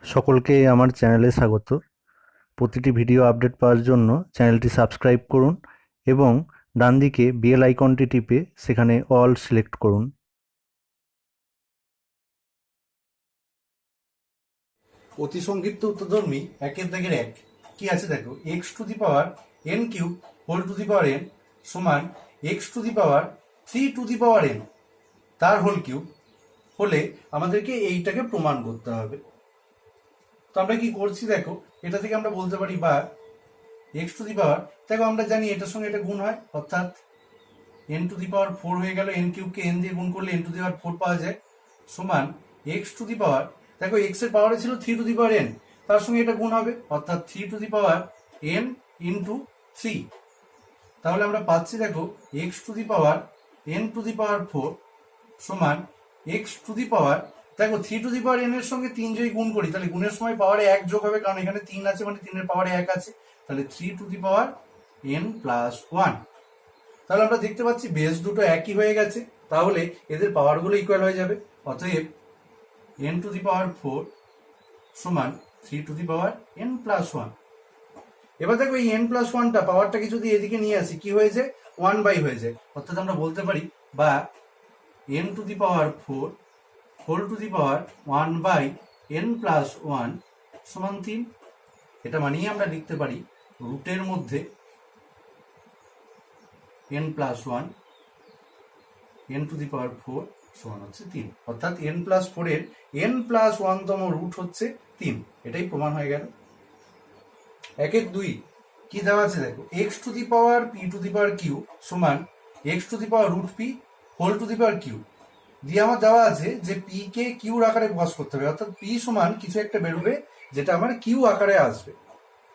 সকলকে আমার চ্যানেলে স্বাগত। প্রতিটি ভিডিও আপডেট পাওয়ার জন্য চ্যানেলটি সাবস্ক্রাইব করুন এবং ডান দিকে বেল আইকনটি টিপে সেখানে অল সিলেক্ট করুন। অতি সংক্ষিপ্ত উত্তরধর্মী একের দাগের এক কি আছে দেখো, x to the power N cube whole to the power N সমান x to the power 3 to the power N তার হোল কিউব হলে আমাদেরকে এইটাকে প্রমাণ করতে হবে। তো আমরা কি করছি দেখো, এটা থেকে আমরা বলতে পারি বা এক্স টু দি পাওয়ার, দেখো আমরা জানি এটার সঙ্গে এটা গুণ হয়, অর্থাৎ এন টু দি পাওয়ার 4 হয়ে গেল, এন কিউবকে এন দিয়ে গুণ করলে এন টু দি পাওয়ার 4 পাওয়া যায়, সমান এক্স টু দি পাওয়ার, দেখো এক্স এর পাওয়ারে ছিল 3 টু দি পাওয়ার এন, তার সঙ্গে এটা গুণ হবে, অর্থাৎ 3 to the power N into 3। তাহলে আমরা পাচ্ছি দেখো x to the power N to the power 4 সমান এক্স টু দি পাওয়ার, দেখো 3 টু দি পাওয়ার এন এর সঙ্গে 3 যদি গুণ করি তাহলে গুণের সময় পাওয়ারে 1 যোগ হবে, কারণ এখানে 3 আছে মানে 3 এর পাওয়ারে 1 আছে, তাহলে 3 to the power N plus 1। তাহলে আমরা দেখতে পাচ্ছি বেস দুটো একই হয়ে গেছে, তাহলে এদের পাওয়ারগুলো ইকুয়াল হয়ে যাবে। অতএব এন টু দি পাওয়ার 4 সমান 3 to the power N plus 1। এবার দেখো এই এন প্লাস 1টা পাওয়ারটাকে যদি এদিকে নিয়ে আসি কি হয়ে যায়, 1 বাই হয়ে যায়, অর্থাৎ আমরা বলতে পারি বা n to the power 4 whole to the power 1 by n plus 1 সমান 3। এটা মানেই আমরা লিখতে পারি রুটের মধ্যে N plus 1 N to the power 4 সমান হচ্ছে 3, অর্থাৎ এন প্লাস 4 এর এন প্লাস 1 তম রুট হচ্ছে 3। এটাই প্রমাণ হয়ে গেল। একের দুই কি দেওয়া আছে দেখো, x to the power P to the power Q সমান x to the power root P whole to the power Q দিয়ে আমার দেওয়া আছে যে পি কে কিউর আকারে প্রকাশ করতে হবে, অর্থাৎ পি সমান কিছু একটা বেরোবে যেটা আমার কিউ আকারে আসবে।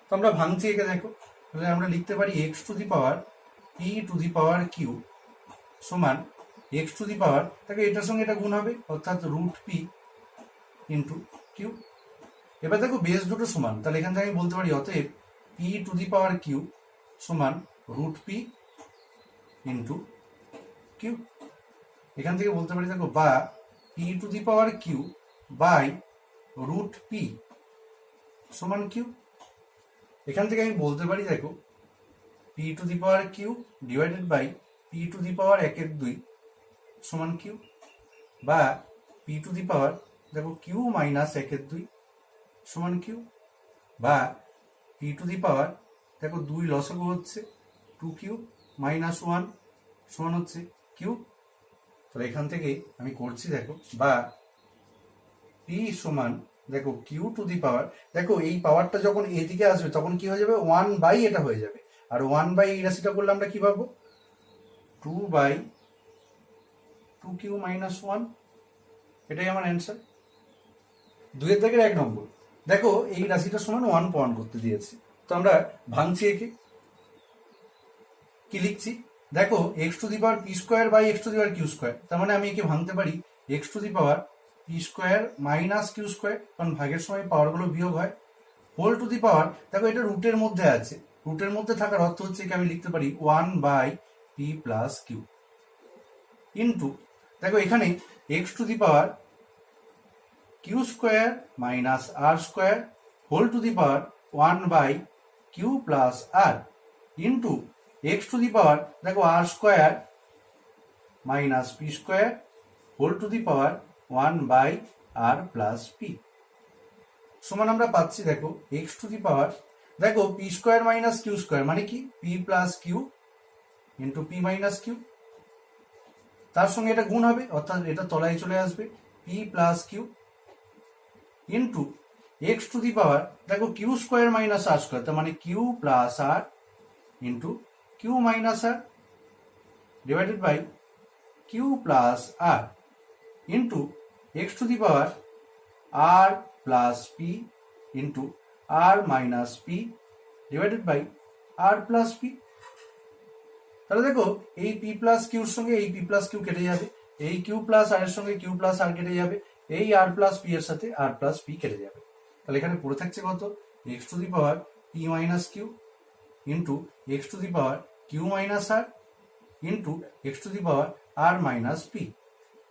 তো আমরা ভাঙছি একে দেখো, তাহলে আমরা লিখতে পারি x to the power P to the power Q সমান এক্স টু দি পাওয়ার, তাকে এটার সঙ্গে এটা গুণ হবে, অর্থাৎ রুট পি ইন্টু কিউ। এবার দেখো বেস দুটো সমান, তাহলে এখান থেকে আমি বলতে পারি অতএব P to the power Q সমান রুট পি ইন্টু কিউ। এখান থেকে বলতে পারি দেখো বা P to the power Q by root P সমান কিউ। এখান থেকে আমি বলতে পারি দেখো P to the power Q divided by P to the power 1/2 সমান কিউ, বা পি টু দি পাওয়ার দেখো কিউ মাইনাস 1/2 সমান কিউ, বা পি টু দি পাওয়ার দেখো 2 লসাগু হচ্ছে 2 কিউ মাইনাস 1 সমান হচ্ছে কিউ। তাহলে এখান থেকে আমি করছি দেখো বা পি সমান দেখো কিউ টু দি পাওয়ার, দেখো এই পাওয়ারটা যখন এদিকে আসবে তখন কি হয়ে যাবে, 1 বাই এটা হয়ে যাবে, আর 1 বাই এই রাশিটা করলে আমরা কি পাবো, 2 বাই 2 কিউ মাইনাস 1। এটাই আমার অ্যান্সার। দুইয়ের দাগের 1 নম্বর, দেখো এই রাশিটা সমান 1 প্রমাণ করতে দিয়েছে, তো আমরা ভাঙছি একে, কি লিখছি দেখো x to the power p square by x to the power Q square, তার মানে আমি একে ভাঙতে পারি x to the power p square minus Q square, কারণ ভাগের সময় পাওয়ারগুলো বিয়োগ হয়, হোল টু দি পাওয়ার, দেখো এটা রুটের মধ্যে আছে, রুটের মধ্যে থাকার অর্থ হচ্ছে কি আমি লিখতে পারি 1 by P plus Q into, দেখো এখানে X to the power Q square minus R square whole to the power 1 by Q plus R into x to the power দেখো R square minus P square whole to the power 1 by R plus P সমান আমরা পাচ্ছি দেখো x to the power, দেখো P square minus Q square মানে কি P plus Q into P minus Q, তার সঙ্গে এটা গুণ হবে, অর্থাৎ এটা তলায় চলে আসবে P plus Q into x to the power দেখো Q square minus R square, তার মানে Q plus R into Q minus R divided by Q plus R into x to the power R plus P into R minus P divided by R plus P. তাহলে দেখো এই P plus কিউর সঙ্গে এই P plus Q কেটে যাবে, এই Q plus আর এর সঙ্গে কিউ প্লাস আর কেটে যাবে, এই আর প্লাস পি এর সাথে আর প্লাস পি কেটে যাবে, তাহলে এখানে পড়ে থাকছে কত, x to the power p minus q into x to the power q minus r into x to the power r minus p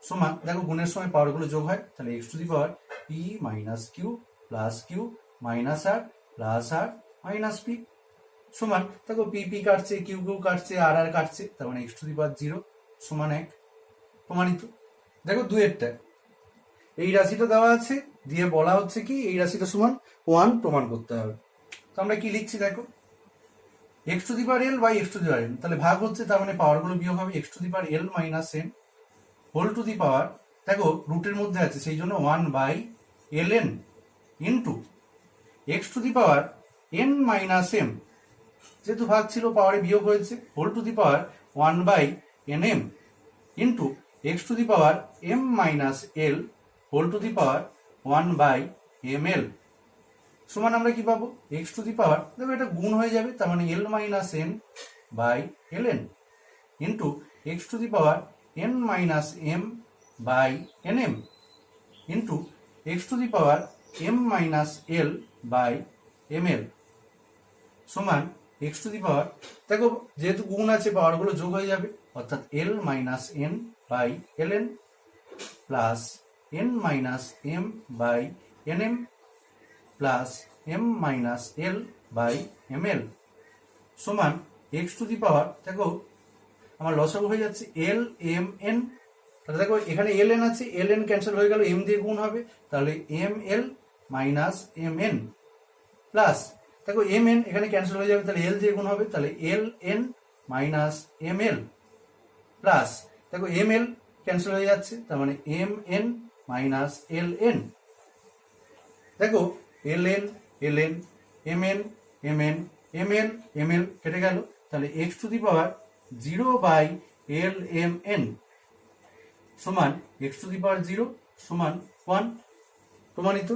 সমান, দেখো গুণের সময় পাওয়ারগুলো যোগ হয়, তাহলে x to the power p minus q plus q minus r plus r minus p সমান দেখো পি পি কাটছে, কিউ কিউ কাটছে, আর আর কাটছে, তার মানে এক্স টু দি পাওয়ার 0 সমান 1 প্রমাণিত। দেখো 2-এরটা এই রাশিটা দেওয়া আছে, দিয়ে বলা হচ্ছে কি এই রাশিটা সমান 1 প্রমাণ করতে হবে। তো আমরা কি লিখছি দেখো, x to the power L by x to the power N, তাহলে ভাগ হচ্ছে, তার মানে পাওয়ারগুলো বিয়োগ হবে, X to the power L minus N whole to the power, দেখো রুটের মধ্যে আছে সেই জন্য 1 by L N into x to the power N minus M, যেহেতু ভাগ ছিল পাওয়ারে বিয়োগ হয়েছে, whole to the power 1 by N M into x to the power M minus l whole to the power 1 by M L সমান আমরা কি পাবো, এক্স টু দি পাওয়ার, দেখো এটা গুণ হয়ে যাবে, তার মানে L minus N by L N into x to the power N minus M by N M into x to the power M minus L by M L সমান x to the power, দেখো যেহেতু গুণ আছে পাওয়ারগুলো যোগ হয়ে যাবে, অর্থাৎ L minus N by L N plus N minus M by N M plus M minus L by M L সমান এক্স টু দি পাওয়ার, দেখো আমার লসাগু হয়ে যাচ্ছে এল এম এন, তাহলে দেখো এখানে এল এন আছে, এল এন ক্যান্সেল হয়ে গেল, এম দিয়ে গুণ হবে, তাহলে M L minus M N plus, দেখো এম এন এখানে ক্যান্সেল হয়ে যাবে, তাহলে এল দিয়ে গুণ হবে, তাহলে L N minus M L plus, দেখো এম এল ক্যান্সেল হয়ে যাচ্ছে, তার মানে M N minus L N, দেখো L N L N M N M N M L M L কেটে গেল, তাহলে x to the power 0 by L M N সমান এক্স টু দি পাওয়ার 0 সমান 1 প্রমাণিত।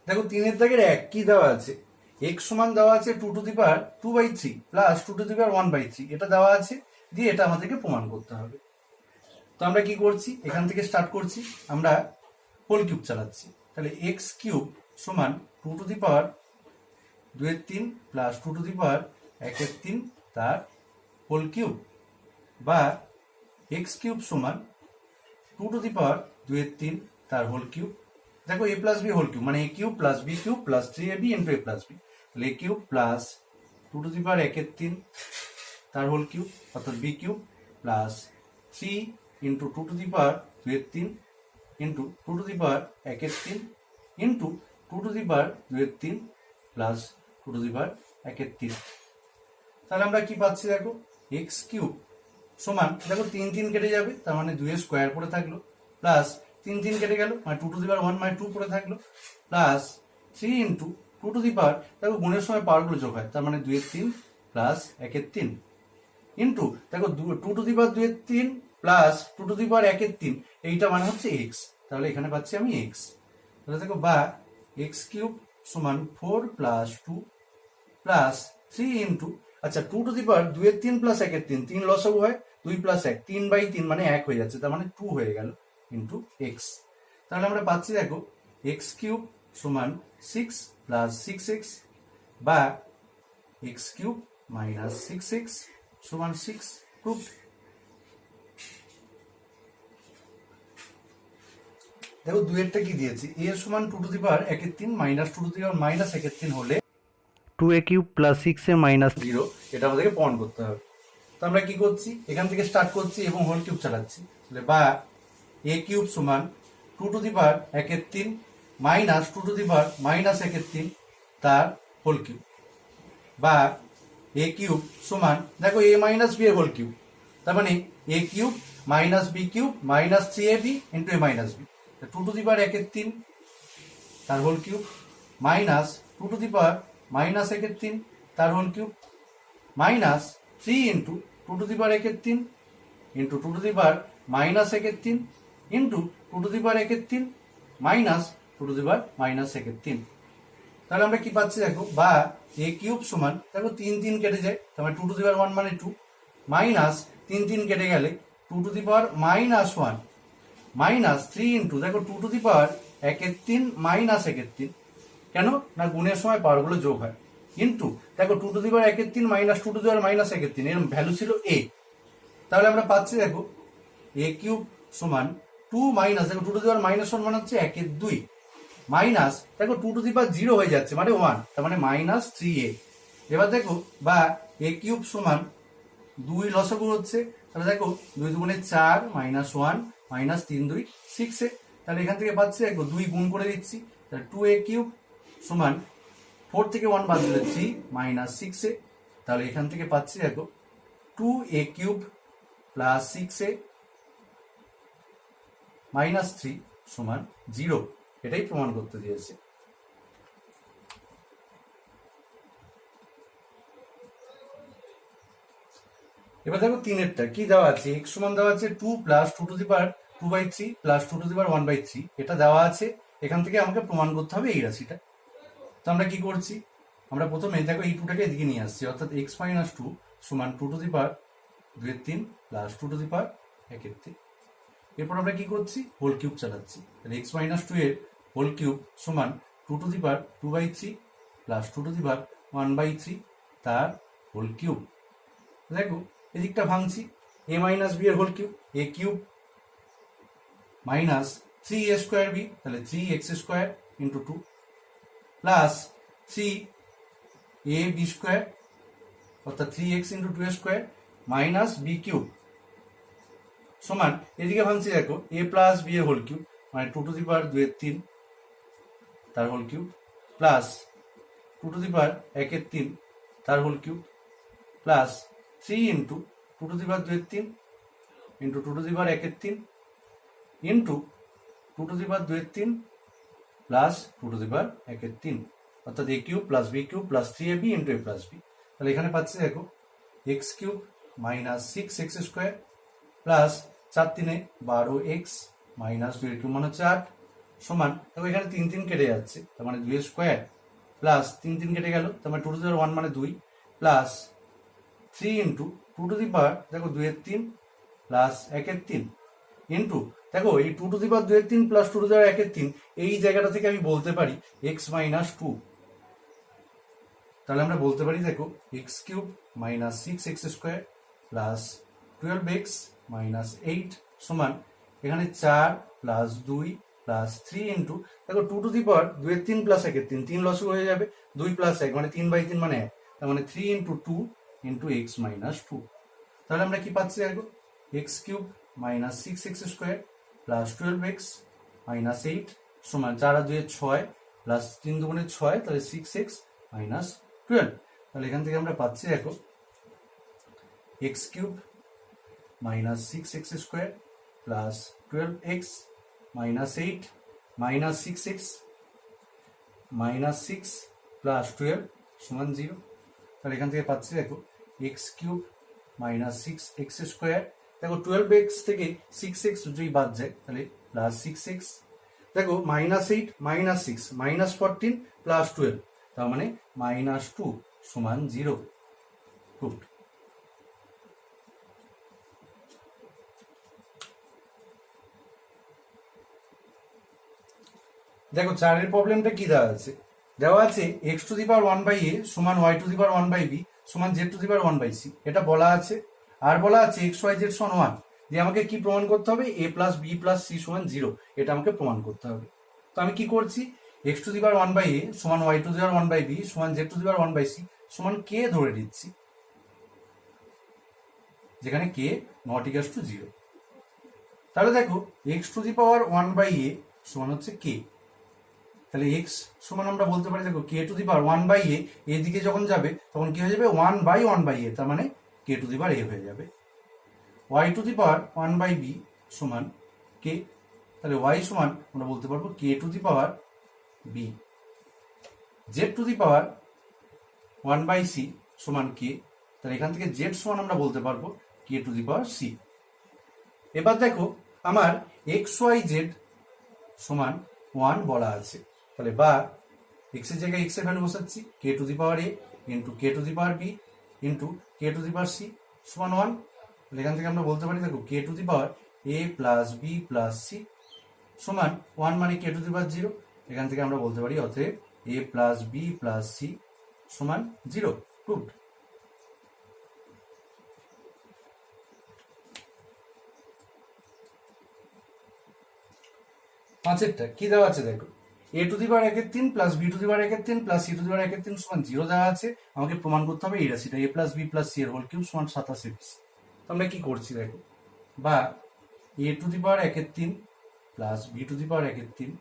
দেখো 3-এর দাগের 1 কি দেওয়া আছে, এক্স সমান দেওয়া আছে 2 to the power 2/3 plus 2 to the power 1/3, এটা দেওয়া আছে, দিয়ে এটা আমাদেরকে প্রমাণ করতে হবে। তো আমরা কি করছি, এখান থেকে স্টার্ট করছি, আমরা হোল কিউব চালাচ্ছি, তাহলে এক্স কিউব সমান 2 to the power 2/3 plus 2 to the power 1/3 তার হোল কিউব, বা এক্স কিউব সমান 2 টু দি পাওয়ার 2/3 তার হোল কিউব, দেখো A plus B whole cube মানে A cube plus B cube plus 3ab into A plus B, তাহলে A cube plus 2 to the power 1/3 তার whole cube অর্থাৎ B cube plus 3 into 2 to the power 2/3 into 2 to the power 1/3 into 2 to the power 2/3 plus 2 to the power 1/3, তাহলে আমরা কি পাচ্ছি দেখো x cube সমান, দেখো 3 কেটে যাবে, তার মানে 2 স্কোয়ার পড়ে থাকলো, প্লাস 3 কেটে গেল মানে 2 টু দি পাওয়ার 1 মানে 2 পড়ে থাকলো, plus 3 into 2 to the power, দেখো গুণের সময় পাওয়ারগুলো যোগ হয়, তার মানে 2/3 প্লাস 1/3 ইন্টু দেখো 2 to the power 2/3 plus 2 to the power 1/3, এইটা মানে হচ্ছে এক্স, তাহলে এখানে পাচ্ছি আমি এক্স, তাহলে দেখো বা এক্স কিউব সমান 4 প্লাস 2 প্লাস 3 ইন্টু, আচ্ছা 2 টু দি পাওয়ার 2/3 প্লাস 1/3, 3 লসাগু হয় 2 প্লাস 1 3/3 মানে 1 হয়ে যাচ্ছে, তার মানে 2 হয়ে গেল ইন্টু এক্স, তাহলে আমরা পাচ্ছি দেখো এক্স কিউব সমান 6 প্লাস 6x বা এক্স কিউব মাইনাস 6x সমান 6 প্রুফ। দেখো 2-এরটা কি দিয়েছি, এ সমান 2 to the power 1/3 minus 2 to the power minus 1/3 হলে 2a cube plus 6a minus 0, এটা আমাদেরকে প্রমাণ করতে হবে। তো আমরা কি করছি, এখান থেকে স্টার্ট করছি এবং হোল কিউব চালাচ্ছি, তাহলে বা এ কিউব সমান 2 to the power 1/3 minus 2 to the power minus 1/3 তার হোল কিউব, বা এ কিউব সমান, দেখো এ মাইনাস বি এর হোল কিউব, তার মানে A cube minus B cube minus 3ab into A minus B, 2 to the power 1/3 তার whole cube minus 2 to the power minus 1/3 তার whole cube minus 3 into 2 to the power 1/3 into 2 to the power minus 1/3 into 2 to the power 1/3 minus 2 to the power minus 1/3, তাহলে আমরা কি পাচ্ছি দেখো বা A cube সমান, দেখো 3 কেটে যায়, তাহলে 2 টু দি পাওয়ার 1 মানে 2 মাইনাস 3 কেটে গেলে 2 to the power minus 1 minus 3 into, দেখো 2 টু দি পাওয়ার 1/3 মাইনাস 1/3, কেন না গুণের সময় পাওয়ারগুলো যোগ হয়, ইন্টু দেখো 2 to the power 1/3 minus 2 to the power minus 1/3 এর ভ্যালু ছিল a, তাহলে আমরা পাচ্ছি দেখো এ কিউব সমান 2 মাইনাস, দেখো 2 টু দি পাওয়ার মাইনাস 1 মানে হচ্ছে 1/2 মাইনাস দেখো 2^0 হয়ে যাচ্ছে মানে 1, তার মানে -3a। এবার দেখো বা a কিউব সমান 2 লসাগু হচ্ছে, তাহলে দেখো 2 দুগুণে 4 -1 -3 2 6a। তাহলে এখান থেকে পাচ্ছি দেখো 2 গুণ করে দিচ্ছি, তাহলে 2a কিউব সমান 4 থেকে 1 বাদ দিলে 3 -6a। তাহলে এখান থেকে পাচ্ছি দেখো 2a কিউব প্লাস 6a -3 সমান 0। এটাই প্রমাণ করতে দিয়েছে। এবার দেখো 3-এরটা কি দেওয়া আছে, x সমান দেওয়া আছে 2 প্লাস 2^2/3 প্লাস 2^1/3, এটা দেওয়া আছে। এখান থেকে আমাকে প্রমাণ করতে হবে এই রাশিটা। তো আমরা কি করছি, আমরা প্রথমে দেখো এই 2টাকে এদিকে নিয়ে আসছি, অর্থাৎ x - 2 সমান 2^2/3 প্লাস 2^1/3। এরপর আমরা কি করছি, হোল কিউব চালাচ্ছি, তাহলে x - 2 এর হোল কিউব সমান 2^2/3 প্লাস 2^1/3 তার হোল কিউব। দেখো এদিকটা ভাঙছি, a - b এর whole cube, a cube minus 3a² b, তাহলে 3x² ইন্টু 2 প্লাস 3ab² অর্থাৎ 3x into 2a² minus b cube সমান, এদিকে ভাঙছি দেখো a প্লাস b এর হোল কিউব মানে 2^2/3 তার হোল কিউব প্লাস 2^1/3 তার whole cube plus 3 into 2^2/3 into 2^1/3 into 2^2/3 plus 2^1/3 অর্থাৎ a cube plus b cube plus 3ab into a plus b। তাহলে এখানে পাচ্ছি দেখো x cube minus 6x² plus 4×3 12x minus 2 cube মানে 8 সমান, দেখো এখানে 3 কেটে যাচ্ছে, তার মানে 2² প্লাস 3 কেটে গেল, তার মানে 2^1 মানে 2 প্লাস 3 ইন্টু 2^, দেখো 2^3 প্লাস 1/3 ইন্টু দেখো এই 2^2/3 প্লাস 2^1/3 এই জায়গাটা থেকে আমি বলতে পারি x - 2। তাহলে আমরা বলতে পারি দেখো x cube minus 6x² plus 12x minus 8 সমান, এখানে 4 প্লাস 2 প্লাস 3 ইন্টু দেখো 2^2/3 প্লাস 1/3 3 লসও হয়ে যাবে, 2 প্লাস 1 মানে 3/3 মানে 1, তার মানে 3 ইন্টু 2 ইন্টু x - 2। তাহলে আমরা কি পাচ্ছি দেখো x cube minus 6x² plus 12x minus 8 সমান 4 আর 2 6 প্লাস 3 দুগুণে 6, তাহলে 6x মাইনাস 12। তাহলে এখান থেকে আমরা পাচ্ছি দেখো x cube minus 6x² plus 12x minus 8 minus 6x minus 6 plus 12 সমান 0। তাহলে এখান থেকে পাচ্ছি দেখো x কিউব মাইনাস 6x², দেখো 12x থেকে 6x যদি বাদ যায় তাহলে প্লাস 6x, দেখো -8 -6 -14 প্লাস 12, তার মানে -2 সমান 0। গুড। দেখো 4-এর প্রবলেমটা কি দেওয়া আছে, দেওয়া আছে x⁴1/a সমান y⁴1/b সমান z⁴1/c, এটা বলা আছে। আর বলা আছে x y z সমান 1, দিয়ে আমাকে কি প্রমাণ করতে হবে, a plus b plus c সমান 0, এটা আমাকে প্রমাণ করতে হবে। তো আমি কি করছি, x⁴1/a সমান y⁴1/b সমান z⁴1/c সমান k ধরে দিচ্ছি, যেখানে k ≠ 0। তাহলে দেখো x⁴1/a সমান হচ্ছে k, তাহলে x সমান আমরা বলতে পারি দেখো k⁴1/a, এদিকে যখন যাবে তখন কি হয়ে যাবে 1/1/a, তার মানে k⁴a হয়ে যাবে। y⁴1/b সমান k, তাহলে y সমান আমরা বলতে পারবো k⁴b। z⁴1/c সমান k, তাহলে এখান থেকে z সমান আমরা বলতে পারবো k⁴c। এবার দেখো আমার x y z সমান 1 বলা আছে, তাহলে বা x এর জায়গায় x এর ভ্যালু বসাচ্ছি k⁴a into k⁴b into k⁴c সমান 1। তাহলে এখান থেকে আমরা বলতে পারি দেখো k⁴a plus b plus c সমান 1 মানে k⁴0, এখান থেকে আমরা বলতে পারি অতএব a plus b plus c সমান 0। গুড। পাঁচেরটা কি দেওয়া আছে দেখো, এ টু দি পাওয়ার একের 3 plus B to the power একের 3 plus C to the power একের 3 সমান 0 দেওয়া আছে। আমাকে প্রমাণ করতে হবে এই রাশিটা এ প্লাস বি প্লাস সি এর হোল কিউব সমান 27 তো আমরা কি করছি দেখো, বা এ টু দি পাওয়ার একের 3 plus B to the power একের 3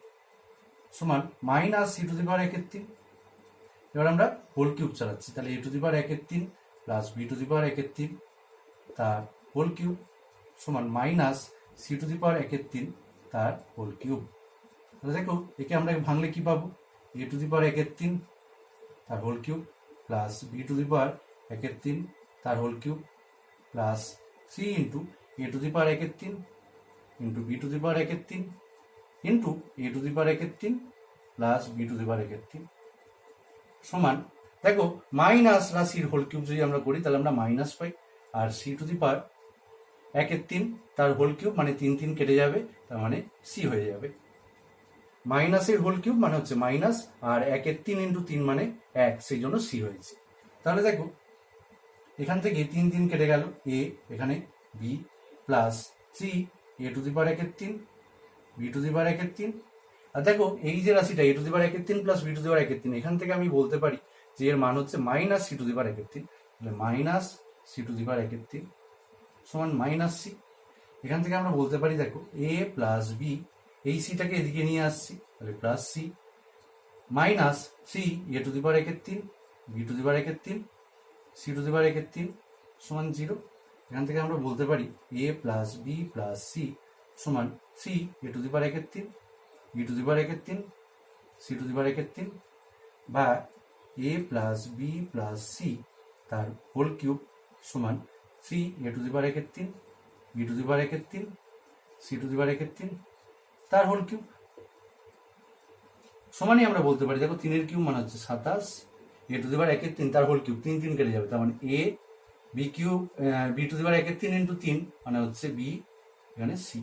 সমান minus C to the power একের 3। এবার আমরা হোল কিউব চালাচ্ছি, তাহলে এ টু দি পাওয়ার একের 3 plus B to the power একের 3 তার হোল কিউব সমান minus C to the power একের 3 তার হোল কিউব। তাহলে দেখো একে আমরা ভাঙলে কি পাবো, এ টু দি পাওয়ার একের 3 তার whole cube plus B to the power একের 3 তার whole cube plus 3 into A to the power একের 3 into B to the power একের 3 into A to the power একের 3 plus B to the power একের 3 সমান, দেখো মাইনাস রাশির whole cube যদি আমরা করি তাহলে আমরা মাইনাস পাই, আর সি টু দি পাওয়ার একের 3 তার হোল কিউব মানে 3 3 কেটে যাবে, তার মানে সি হয়ে যাবে। মাইনাসের হোল কিউব মানে হচ্ছে মাইনাস, আর একের 3 ইন্টু 3 মানে 1, সেই জন্য সি হয়েছে। তাহলে দেখো এখান থেকে 3 3 কেটে গেল, এ এখানে B plus 3 A to the power একের 3 বি টু দি পাওয়ার একের 3। আর দেখো এই যে রাশিটা এ টু দি পাওয়ার একের 3 plus B to the power একের 3, এখান থেকে আমি বলতে পারি যে এর মান হচ্ছে minus C to the power একের 3, তাহলে minus C to the power একের 3 সমান মাইনাস সি। এখান থেকে আমরা বলতে পারি দেখো এ প্লাস বি, এই সিটাকে এদিকে নিয়ে আসছি তাহলে plus C minus 3 A to the power একের 3 বি টু দি পাওয়ার একের 3 সি টু দি পাওয়ার একের 3 সমান 0। এখান থেকে আমরা বলতে পারি এ প্লাস বি প্লাস সি সমান 3 এ টু দি পাওয়ার একের 3 বি টু দি পাওয়ার একের 3 সি টু দি পাওয়ার একের 3, বা এ প্লাস বি প্লাস সি তার হোল কিউব সমান 3 এ টু দি পাওয়ার একের 3 বি টু দি পাওয়ার একের 3 সি টু দি পাওয়ার একের 3 তার হোল কিউব। সমানই আমরা বলতে পারি দেখো 3 এর কিউব মানে হচ্ছে 27, এ টু দি পাওয়ার একের 3 তার হোল কিউব 3 3 কেটে যাবে, তার মানে A B cube B to the power একের 3 ইন্টু 3 মানে হচ্ছে বি, এখানে সি।